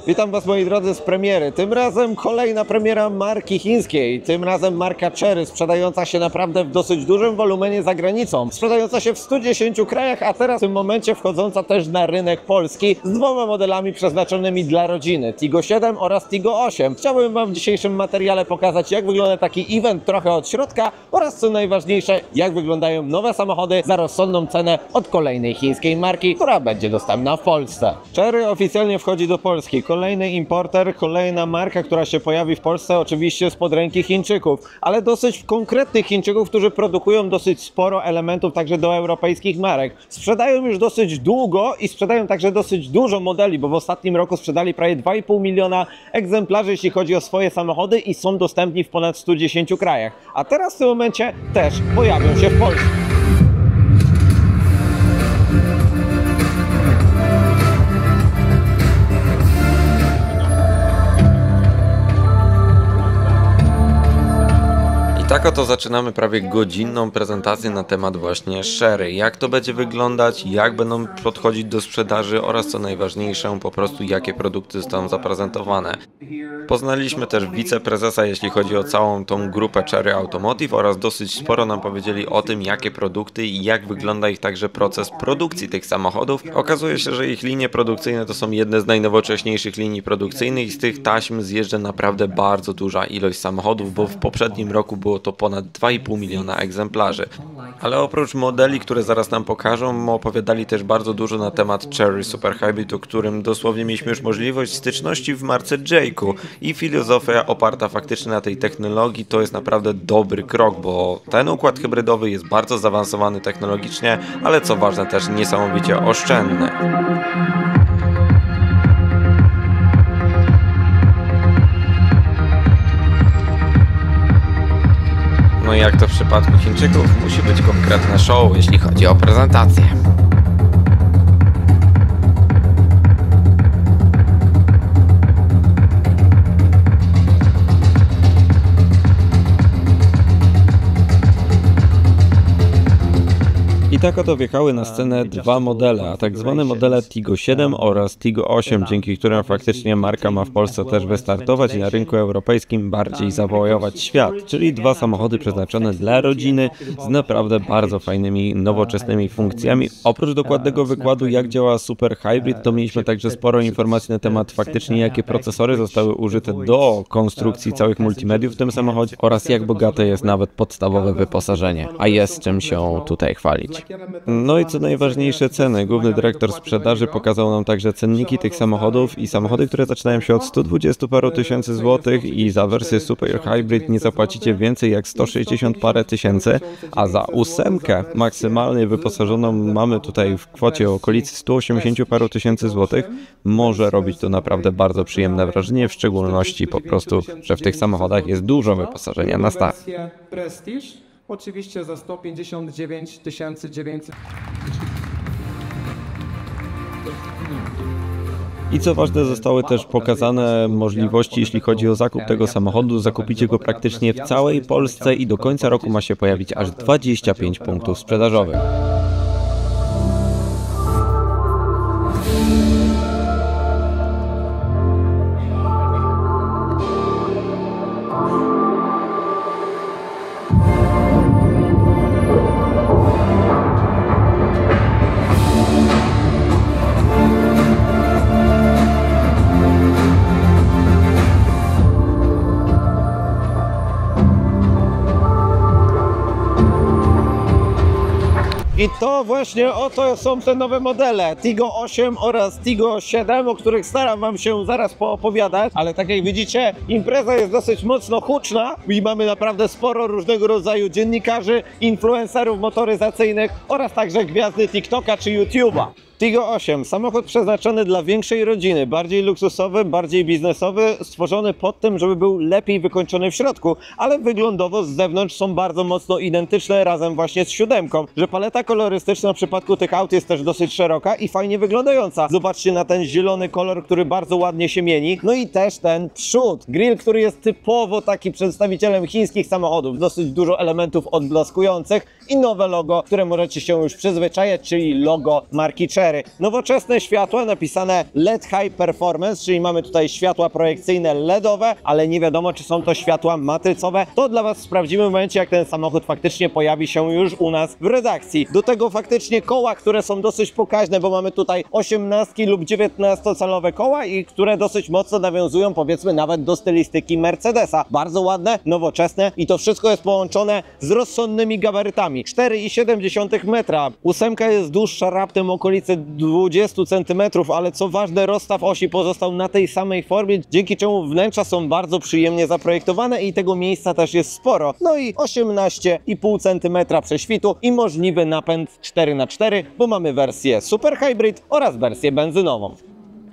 Witam Was, moi drodzy, z premiery. Tym razem kolejna premiera marki chińskiej. Tym razem marka Chery, sprzedająca się naprawdę w dosyć dużym wolumenie za granicą. Sprzedająca się w 110 krajach, a teraz w tym momencie wchodząca też na rynek polski z dwoma modelami przeznaczonymi dla rodziny. Tigo 7 oraz Tigo 8. Chciałbym Wam w dzisiejszym materiale pokazać, jak wygląda taki event trochę od środka oraz, co najważniejsze, jak wyglądają nowe samochody za rozsądną cenę od kolejnej chińskiej marki, która będzie dostępna w Polsce. Chery oficjalnie wchodzi do Polski. Kolejny importer, kolejna marka, która się pojawi w Polsce, oczywiście spod ręki Chińczyków, ale dosyć konkretnych Chińczyków, którzy produkują dosyć sporo elementów także do europejskich marek. Sprzedają już dosyć długo i sprzedają także dosyć dużo modeli, bo w ostatnim roku sprzedali prawie 2,5 miliona egzemplarzy, jeśli chodzi o swoje samochody, i są dostępni w ponad 110 krajach. A teraz w tym momencie też pojawią się w Polsce. Tak oto zaczynamy prawie godzinną prezentację na temat właśnie Chery. Jak to będzie wyglądać, jak będą podchodzić do sprzedaży oraz, co najważniejsze, po prostu jakie produkty zostaną zaprezentowane. Poznaliśmy też wiceprezesa, jeśli chodzi o całą tą grupę Chery Automotive, oraz dosyć sporo nam powiedzieli o tym, jakie produkty i jak wygląda ich także proces produkcji tych samochodów. Okazuje się, że ich linie produkcyjne to są jedne z najnowocześniejszych linii produkcyjnych i z tych taśm zjeżdża naprawdę bardzo duża ilość samochodów, bo w poprzednim roku było to ponad 2,5 miliona egzemplarzy. Ale oprócz modeli, które zaraz nam pokażą, opowiadali też bardzo dużo na temat Chery Super Hybrid, o którym dosłownie mieliśmy już możliwość styczności w marce Jake'u, i filozofia oparta faktycznie na tej technologii to jest naprawdę dobry krok, bo ten układ hybrydowy jest bardzo zaawansowany technologicznie, ale co ważne, też niesamowicie oszczędny. No i jak to w przypadku Chińczyków, musi być konkretne show, jeśli chodzi o prezentację. I tak oto wjechały na scenę dwa modele, a tak zwane modele Tigo 7 oraz Tigo 8, dzięki którym faktycznie marka ma w Polsce też wystartować i na rynku europejskim bardziej zawojować świat. Czyli dwa samochody przeznaczone dla rodziny z naprawdę bardzo fajnymi, nowoczesnymi funkcjami. Oprócz dokładnego wykładu, jak działa Super Hybrid, to mieliśmy także sporo informacji na temat faktycznie, jakie procesory zostały użyte do konstrukcji całych multimediów w tym samochodzie oraz jak bogate jest nawet podstawowe wyposażenie, a jest czym się tutaj chwalić. No i co najważniejsze, ceny. Główny dyrektor sprzedaży pokazał nam także cenniki tych samochodów i samochody, które zaczynają się od 120 paru tysięcy złotych i za wersję Super Hybrid nie zapłacicie więcej jak 160 parę tysięcy, a za ósemkę maksymalnie wyposażoną mamy tutaj w kwocie okolicy 180 paru tysięcy złotych. Może robić to naprawdę bardzo przyjemne wrażenie, w szczególności po prostu, że w tych samochodach jest dużo wyposażenia na start. Oczywiście za 159 900. I co ważne, zostały też pokazane możliwości, jeśli chodzi o zakup tego samochodu. Zakupicie go praktycznie w całej Polsce i do końca roku ma się pojawić aż 25 punktów sprzedażowych. I to właśnie oto są te nowe modele Tigo 8 oraz Tigo 7, o których staram Wam się zaraz poopowiadać, ale tak jak widzicie, impreza jest dosyć mocno huczna i mamy naprawdę sporo różnego rodzaju dziennikarzy, influencerów motoryzacyjnych oraz także gwiazdy TikToka czy YouTube'a. Tigo 8, samochód przeznaczony dla większej rodziny, bardziej luksusowy, bardziej biznesowy, stworzony pod tym, żeby był lepiej wykończony w środku, ale wyglądowo z zewnątrz są bardzo mocno identyczne razem właśnie z 7, że paleta kolorystyczna w przypadku tych aut jest też dosyć szeroka i fajnie wyglądająca. Zobaczcie na ten zielony kolor, który bardzo ładnie się mieni, no i też ten przód, grill, który jest typowo taki przedstawicielem chińskich samochodów, dosyć dużo elementów odblaskujących i nowe logo, które możecie się już przyzwyczajać, czyli logo marki Chery. Sherry. Nowoczesne światła napisane LED High Performance, czyli mamy tutaj światła projekcyjne LEDowe, ale nie wiadomo, czy są to światła matrycowe. To dla Was sprawdzimy w momencie, jak ten samochód faktycznie pojawi się już u nas w redakcji. Do tego faktycznie koła, które są dosyć pokaźne, bo mamy tutaj 18 lub 19-calowe koła i które dosyć mocno nawiązują, powiedzmy, nawet do stylistyki Mercedesa. Bardzo ładne, nowoczesne i to wszystko jest połączone z rozsądnymi gabarytami. 4,7 metra. Ósemka jest dłuższa raptem okolice 20 cm, ale co ważne, rozstaw osi pozostał na tej samej formie, dzięki czemu wnętrza są bardzo przyjemnie zaprojektowane i tego miejsca też jest sporo. No i 18,5 cm prześwitu i możliwy napęd 4x4, bo mamy wersję Super Hybrid oraz wersję benzynową.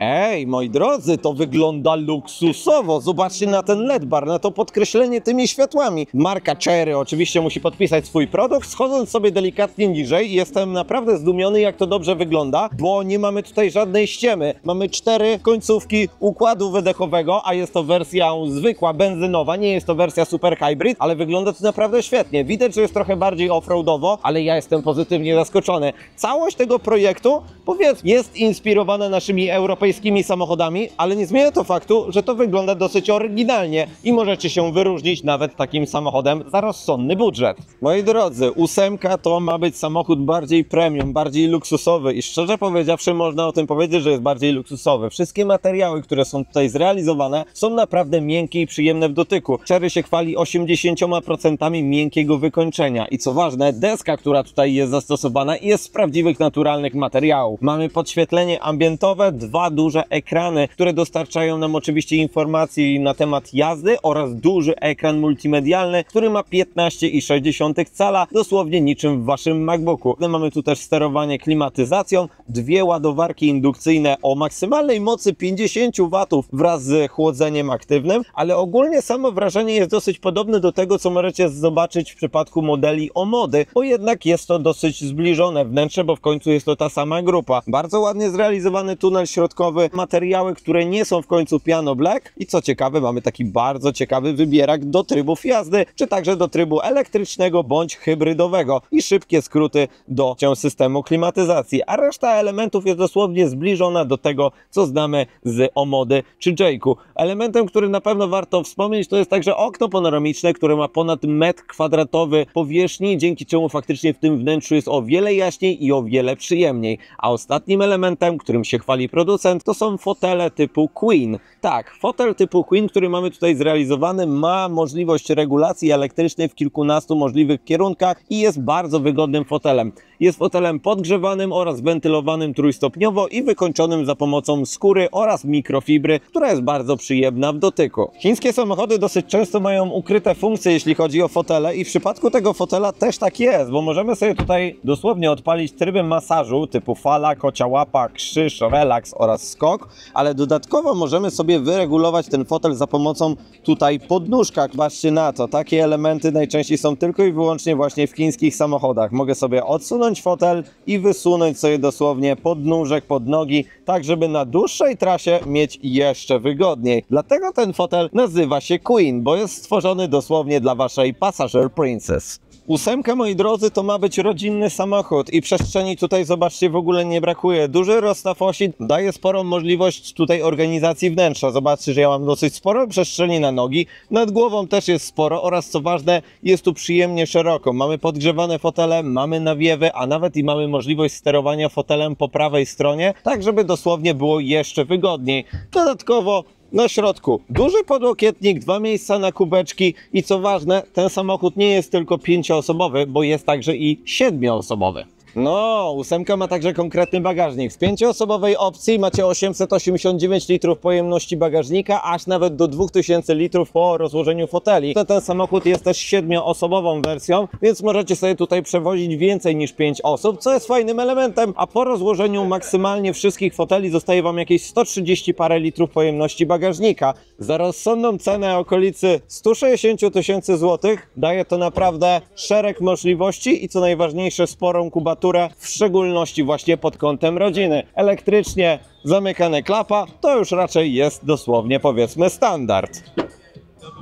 Ej, moi drodzy, to wygląda luksusowo. Zobaczcie na ten LED bar, na to podkreślenie tymi światłami. Marka Chery oczywiście musi podpisać swój produkt. Schodząc sobie delikatnie niżej, jestem naprawdę zdumiony, jak to dobrze wygląda, bo nie mamy tutaj żadnej ściemy. Mamy 4 końcówki układu wydechowego, a jest to wersja zwykła, benzynowa. Nie jest to wersja Super Hybrid, ale wygląda to naprawdę świetnie. Widać, że jest trochę bardziej offroadowo, ale ja jestem pozytywnie zaskoczony. Całość tego projektu, powiedzmy, jest inspirowana naszymi europejskimi samochodami, ale nie zmienia to faktu, że to wygląda dosyć oryginalnie i możecie się wyróżnić nawet takim samochodem za rozsądny budżet. Moi drodzy, ósemka to ma być samochód bardziej premium, bardziej luksusowy i szczerze powiedziawszy można o tym powiedzieć, że jest bardziej luksusowy. Wszystkie materiały, które są tutaj zrealizowane, są naprawdę miękkie i przyjemne w dotyku. Chery się chwali 80% miękkiego wykończenia i co ważne, deska, która tutaj jest zastosowana, jest z prawdziwych, naturalnych materiałów. Mamy podświetlenie ambientowe, dwa duże ekrany, które dostarczają nam oczywiście informacji na temat jazdy oraz duży ekran multimedialny, który ma 15,6 cala, dosłownie niczym w Waszym MacBooku. Mamy tu też sterowanie klimatyzacją, dwie ładowarki indukcyjne o maksymalnej mocy 50 W wraz z chłodzeniem aktywnym, ale ogólnie samo wrażenie jest dosyć podobne do tego, co możecie zobaczyć w przypadku modeli Omody, bo jednak jest to dosyć zbliżone wnętrze, bo w końcu jest to ta sama grupa. Bardzo ładnie zrealizowany tunel środkowy, materiały, które nie są w końcu piano black i co ciekawe, mamy taki bardzo ciekawy wybierak do trybów jazdy, czy także do trybu elektrycznego bądź hybrydowego i szybkie skróty do systemu klimatyzacji, a reszta elementów jest dosłownie zbliżona do tego, co znamy z Omody czy Jake'u. Elementem, który na pewno warto wspomnieć, to jest także okno panoramiczne, które ma ponad 1 m² powierzchni, dzięki czemu faktycznie w tym wnętrzu jest o wiele jaśniej i o wiele przyjemniej. A ostatnim elementem, którym się chwali producent, to są fotele typu Queen. Tak, fotel typu Queen, który mamy tutaj zrealizowany, ma możliwość regulacji elektrycznej w kilkunastu możliwych kierunkach i jest bardzo wygodnym fotelem. Jest fotelem podgrzewanym oraz wentylowanym trójstopniowo i wykończonym za pomocą skóry oraz mikrofibry, która jest bardzo przyjemna w dotyku. Chińskie samochody dosyć często mają ukryte funkcje, jeśli chodzi o fotele i w przypadku tego fotela też tak jest, bo możemy sobie tutaj dosłownie odpalić tryby masażu typu fala, kocia łapa, krzyż, relaks oraz skok, ale dodatkowo możemy sobie wyregulować ten fotel za pomocą tutaj podnóżka. Patrzcie na to, takie elementy najczęściej są tylko i wyłącznie właśnie w chińskich samochodach. Mogę sobie odsunąć fotel i wysunąć sobie dosłownie podnóżek pod nogi, tak żeby na dłuższej trasie mieć jeszcze wygodniej. Dlatego ten fotel nazywa się Queen, bo jest stworzony dosłownie dla Waszej Passenger Princess. Ósemka, moi drodzy, to ma być rodzinny samochód i przestrzeni tutaj, zobaczcie, w ogóle nie brakuje. Duży rozstaw osi daje sporą możliwość tutaj organizacji wnętrza. Zobaczcie, że ja mam dosyć sporo przestrzeni na nogi, nad głową też jest sporo oraz co ważne, jest tu przyjemnie szeroko. Mamy podgrzewane fotele, mamy nawiewy, a nawet i mamy możliwość sterowania fotelem po prawej stronie, tak żeby dosłownie było jeszcze wygodniej. Dodatkowo na środku duży podłokietnik, 2 miejsca na kubeczki i co ważne, ten samochód nie jest tylko 5-osobowy, bo jest także i 7-osobowy. No, ósemka ma także konkretny bagażnik. W 5-osobowej opcji macie 889 litrów pojemności bagażnika, aż nawet do 2000 litrów po rozłożeniu foteli. Ten samochód jest też 7-osobową wersją, więc możecie sobie tutaj przewozić więcej niż 5 osób, co jest fajnym elementem, a po rozłożeniu maksymalnie wszystkich foteli zostaje Wam jakieś 130 parę litrów pojemności bagażnika. Za rozsądną cenę okolicy 160 000 złotych daje to naprawdę szereg możliwości i co najważniejsze sporą kubaturę, w szczególności właśnie pod kątem rodziny. Elektrycznie zamykane klapa to już raczej jest dosłownie, powiedzmy, standard.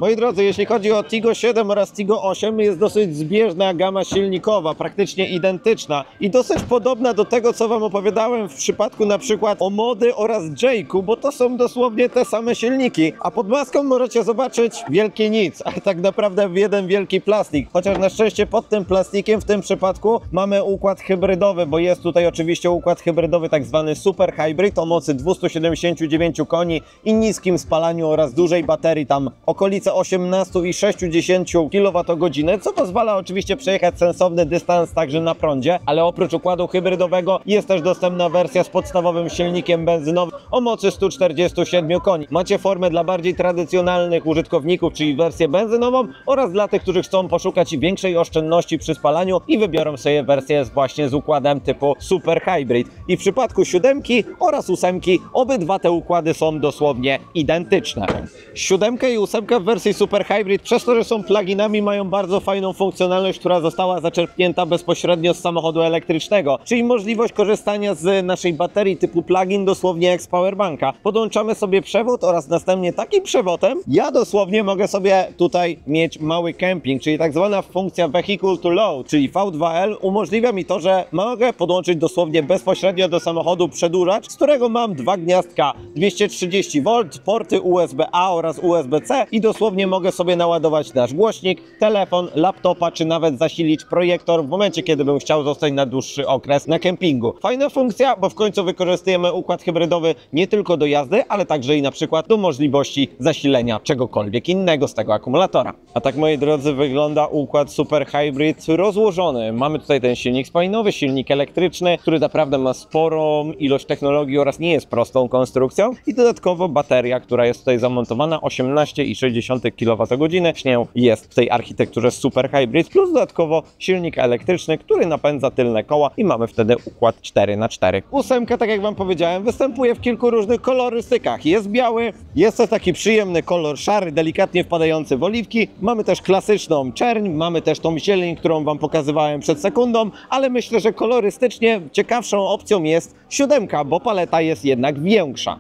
Moi drodzy, jeśli chodzi o Tigo 7 oraz Tigo 8, jest dosyć zbieżna gama silnikowa, praktycznie identyczna i dosyć podobna do tego, co wam opowiadałem w przypadku na przykład o Mody oraz Jayku, bo to są dosłownie te same silniki, a pod maską możecie zobaczyć wielkie nic, a tak naprawdę jeden wielki plastik, chociaż na szczęście pod tym plastikiem w tym przypadku mamy układ hybrydowy, bo jest tutaj oczywiście układ hybrydowy tak zwany Super Hybrid o mocy 279 koni i niskim spalaniu oraz dużej baterii, tam okolice 18,6 kWh, co pozwala oczywiście przejechać sensowny dystans także na prądzie, ale oprócz układu hybrydowego jest też dostępna wersja z podstawowym silnikiem benzynowym o mocy 147 koni. Macie formę dla bardziej tradycjonalnych użytkowników, czyli wersję benzynową oraz dla tych, którzy chcą poszukać większej oszczędności przy spalaniu i wybiorą sobie wersję właśnie z układem typu Super Hybrid. I w przypadku 7 oraz 8 obydwa te układy są dosłownie identyczne. 7 i 8 w wersji Super Hybrid przez to, że są pluginami, mają bardzo fajną funkcjonalność, która została zaczerpnięta bezpośrednio z samochodu elektrycznego, czyli możliwość korzystania z naszej baterii typu plugin dosłownie jak z powerbanka. Podłączamy sobie przewód oraz następnie takim przewodem ja dosłownie mogę sobie tutaj mieć mały kemping, czyli tak zwana funkcja Vehicle to Load, czyli V2L umożliwia mi to, że mogę podłączyć dosłownie bezpośrednio do samochodu przedłużacz, z którego mam dwa gniazdka 230V, porty USB-A oraz USB-C i dosłownie mogę sobie naładować nasz głośnik, telefon, laptopa czy nawet zasilić projektor w momencie, kiedy bym chciał zostać na dłuższy okres na kempingu. Fajna funkcja, bo w końcu wykorzystujemy układ hybrydowy nie tylko do jazdy, ale także i na przykład do możliwości zasilenia czegokolwiek innego z tego akumulatora. A tak, moi drodzy, wygląda układ Super Hybrid rozłożony. Mamy tutaj ten silnik spalinowy, silnik elektryczny, który naprawdę ma sporą ilość technologii oraz nie jest prostą konstrukcją i dodatkowo bateria, która jest tutaj zamontowana 18,6 kWh śnię jest w tej architekturze Super Hybrid, plus dodatkowo silnik elektryczny, który napędza tylne koła i mamy wtedy układ 4x4. 8, tak jak wam powiedziałem, występuje w kilku różnych kolorystykach. Jest biały, jest to taki przyjemny kolor szary, delikatnie wpadający w oliwki. Mamy też klasyczną czerń, mamy też tą zieleń, którą wam pokazywałem przed sekundą, ale myślę, że kolorystycznie ciekawszą opcją jest 7, bo paleta jest jednak większa.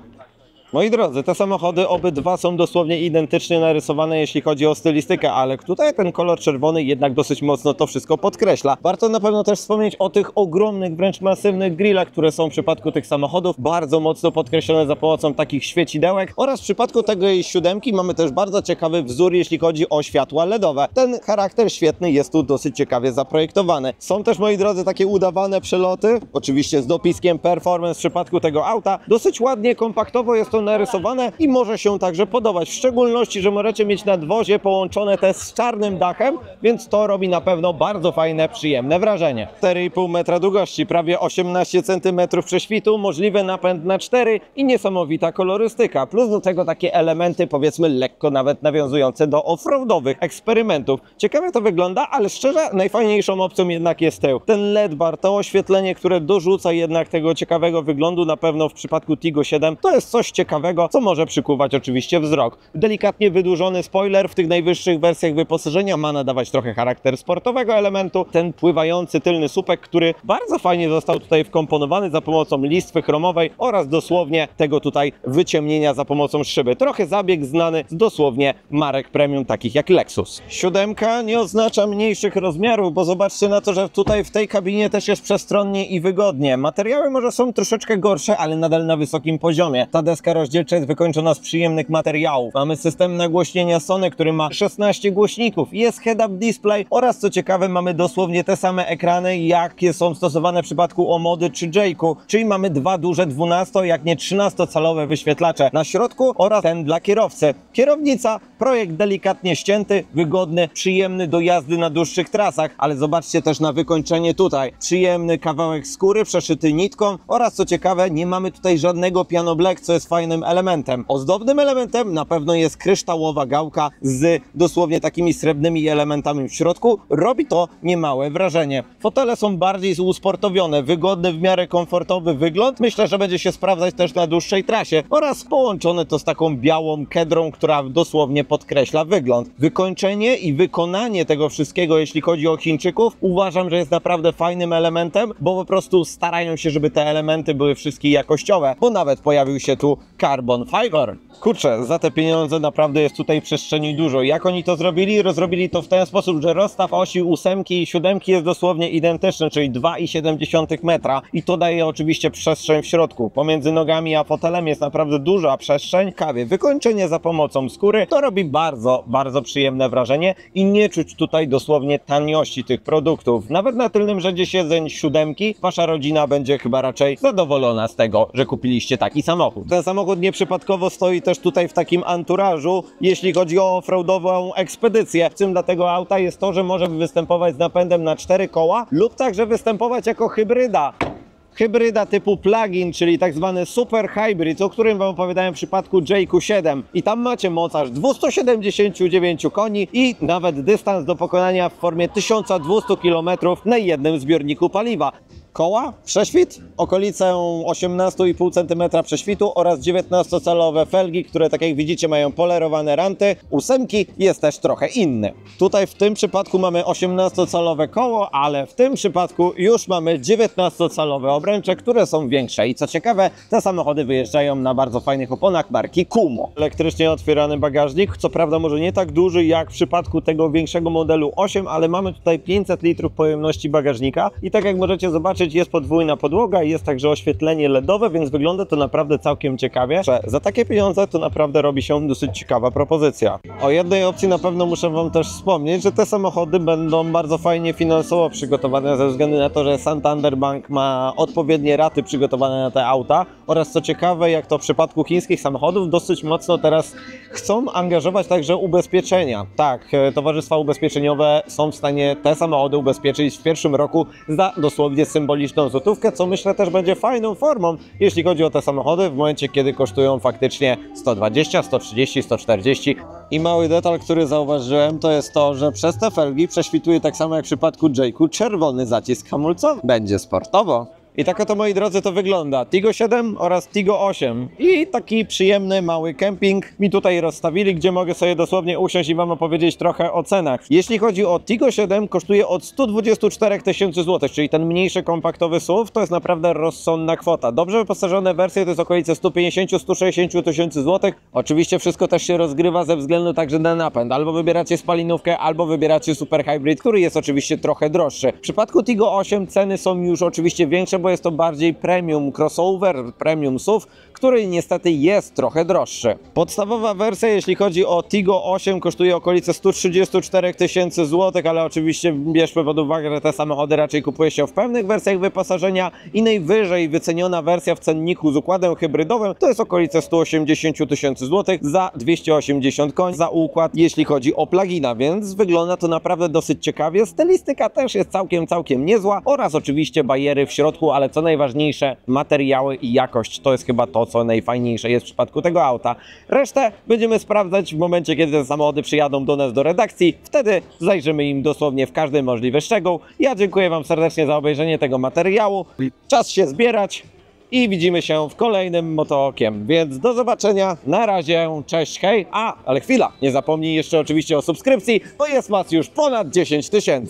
Moi drodzy, te samochody obydwa są dosłownie identycznie narysowane, jeśli chodzi o stylistykę, ale tutaj ten kolor czerwony jednak dosyć mocno to wszystko podkreśla. Warto na pewno też wspomnieć o tych ogromnych, wręcz masywnych grillach, które są w przypadku tych samochodów bardzo mocno podkreślone za pomocą takich świecidełek oraz w przypadku tej 7 mamy też bardzo ciekawy wzór, jeśli chodzi o światła LEDowe. Ten charakter świetny jest tu dosyć ciekawie zaprojektowany. Są też, moi drodzy, takie udawane przeloty, oczywiście z dopiskiem Performance w przypadku tego auta. Dosyć ładnie, kompaktowo jest to narysowane i może się także podobać, w szczególności, że możecie mieć nadwozie połączone też z czarnym dachem, więc to robi na pewno bardzo fajne, przyjemne wrażenie. 4,5 metra długości, prawie 18 cm prześwitu, możliwy napęd na 4 i niesamowita kolorystyka, plus do tego takie elementy, powiedzmy, lekko nawet nawiązujące do offroadowych eksperymentów. Ciekawie to wygląda, ale szczerze najfajniejszą opcją jednak jest tył. Ten LED bar, to oświetlenie, które dorzuca jednak tego ciekawego wyglądu, na pewno w przypadku Tigo 7 to jest coś ciekawego, co może przykuwać oczywiście wzrok. Delikatnie wydłużony spoiler w tych najwyższych wersjach wyposażenia ma nadawać trochę charakter sportowego elementu. Ten pływający tylny słupek, który bardzo fajnie został tutaj wkomponowany za pomocą listwy chromowej oraz dosłownie tego tutaj wyciemnienia za pomocą szyby. Trochę zabieg znany z dosłownie marek premium takich jak Lexus. 7 nie oznacza mniejszych rozmiarów, bo zobaczcie na to, że tutaj w tej kabinie też jest przestronnie i wygodnie. Materiały może są troszeczkę gorsze, ale nadal na wysokim poziomie. Ta deska rozdzielcza jest wykończona z przyjemnych materiałów. Mamy system nagłośnienia Sony, który ma 16 głośników. Jest head-up display oraz, co ciekawe, mamy dosłownie te same ekrany, jakie są stosowane w przypadku Omody czy Jayku, czyli mamy dwa duże 12, jak nie 13-calowe wyświetlacze na środku oraz ten dla kierowcy. Kierownica, projekt delikatnie ścięty, wygodny, przyjemny do jazdy na dłuższych trasach, ale zobaczcie też na wykończenie tutaj. Przyjemny kawałek skóry przeszyty nitką oraz, co ciekawe, nie mamy tutaj żadnego piano black, co jest fajnym elementem. Ozdobnym elementem na pewno jest kryształowa gałka z dosłownie takimi srebrnymi elementami w środku. Robi to niemałe wrażenie. Fotele są bardziej usportowione, wygodny, w miarę komfortowy wygląd. Myślę, że będzie się sprawdzać też na dłuższej trasie oraz połączone to z taką białą kedrą, która dosłownie podkreśla wygląd. Wykończenie i wykonanie tego wszystkiego, jeśli chodzi o Chińczyków, uważam, że jest naprawdę fajnym elementem, bo po prostu starają się, żeby te elementy były wszystkie jakościowe, bo nawet pojawił się tu carbon fiber. Kurczę, za te pieniądze naprawdę jest tutaj przestrzeni dużo. Jak oni to zrobili? Rozrobili to w ten sposób, że rozstaw osi 8 i 7 jest dosłownie identyczny, czyli 2,7 metra i to daje oczywiście przestrzeń w środku. Pomiędzy nogami a fotelem jest naprawdę duża przestrzeń. Kawie wykończenie za pomocą skóry to robi bardzo, bardzo przyjemne wrażenie i nie czuć tutaj dosłownie taniości tych produktów. Nawet na tylnym rzędzie siedzeń 7 wasza rodzina będzie chyba raczej zadowolona z tego, że kupiliście taki samochód. Ten samochód nieprzypadkowo stoi też tutaj w takim anturażu, jeśli chodzi o offroadową ekspedycję. Czym dla tego auta jest to, że może występować z napędem na 4 koła lub także występować jako hybryda. Hybryda typu plug-in, czyli tak zwany super hybrid, o którym wam opowiadałem w przypadku JQ7. I tam macie moc aż 279 koni i nawet dystans do pokonania w formie 1200 km na jednym zbiorniku paliwa. Koła, prześwit, okolicę 18,5 cm prześwitu oraz 19-calowe felgi, które tak jak widzicie mają polerowane ranty. 8 jest też trochę inny. Tutaj w tym przypadku mamy 18-calowe koło, ale w tym przypadku już mamy 19-calowe obręcze, które są większe. I co ciekawe, te samochody wyjeżdżają na bardzo fajnych oponach marki Kumho. Elektrycznie otwierany bagażnik, co prawda może nie tak duży jak w przypadku tego większego modelu 8, ale mamy tutaj 500 litrów pojemności bagażnika i tak jak możecie zobaczyć, jest podwójna podłoga i jest także oświetlenie LEDowe, więc wygląda to naprawdę całkiem ciekawie. Za takie pieniądze to naprawdę robi się dosyć ciekawa propozycja. O jednej opcji na pewno muszę wam też wspomnieć, że te samochody będą bardzo fajnie finansowo przygotowane ze względu na to, że Santander Bank ma odpowiednie raty przygotowane na te auta oraz co ciekawe, jak to w przypadku chińskich samochodów, dosyć mocno teraz chcą angażować także ubezpieczenia. Tak, towarzystwa ubezpieczeniowe są w stanie te samochody ubezpieczyć w pierwszym roku za dosłownie symboliczną złotówkę, co myślę też będzie fajną formą, jeśli chodzi o te samochody w momencie, kiedy kosztują faktycznie 120, 130, 140. I mały detal, który zauważyłem, to jest to, że przez te felgi prześwituje tak samo jak w przypadku JQ czerwony zacisk hamulcowy. Będzie sportowo. I tak oto, moi drodzy, to wygląda Tigo 7 oraz Tigo 8 i taki przyjemny mały kemping mi tutaj rozstawili, gdzie mogę sobie dosłownie usiąść i wam opowiedzieć trochę o cenach. Jeśli chodzi o Tigo 7, kosztuje od 124 000 zł, czyli ten mniejszy kompaktowy SUV to jest naprawdę rozsądna kwota. Dobrze wyposażone wersje to jest okolice 150-160 tysięcy złotych. Oczywiście wszystko też się rozgrywa ze względu także na napęd. Albo wybieracie spalinówkę, albo wybieracie super hybrid, który jest oczywiście trochę droższy. W przypadku Tigo 8 ceny są już oczywiście większe, bo jest to bardziej premium crossover, premium SUV, który niestety jest trochę droższy. Podstawowa wersja, jeśli chodzi o Tigo 8, kosztuje okolice 134 000 zł, ale oczywiście bierzmy pod uwagę, że te samochody raczej kupuje się w pewnych wersjach wyposażenia i najwyżej wyceniona wersja w cenniku z układem hybrydowym to jest okolice 180 000 zł za 280 koni za układ, jeśli chodzi o plugina, więc wygląda to naprawdę dosyć ciekawie. Stylistyka też jest całkiem niezła oraz oczywiście bariery w środku, ale co najważniejsze, materiały i jakość to jest chyba to, co najfajniejsze jest w przypadku tego auta. Resztę będziemy sprawdzać w momencie, kiedy te samochody przyjadą do nas do redakcji. Wtedy zajrzymy im dosłownie w każdy możliwy szczegół. Ja dziękuję wam serdecznie za obejrzenie tego materiału. Czas się zbierać i widzimy się w kolejnym Motookiem. Więc do zobaczenia. Na razie. Cześć, hej. Ale chwila. Nie zapomnij jeszcze oczywiście o subskrypcji, bo jest was już ponad 10 000.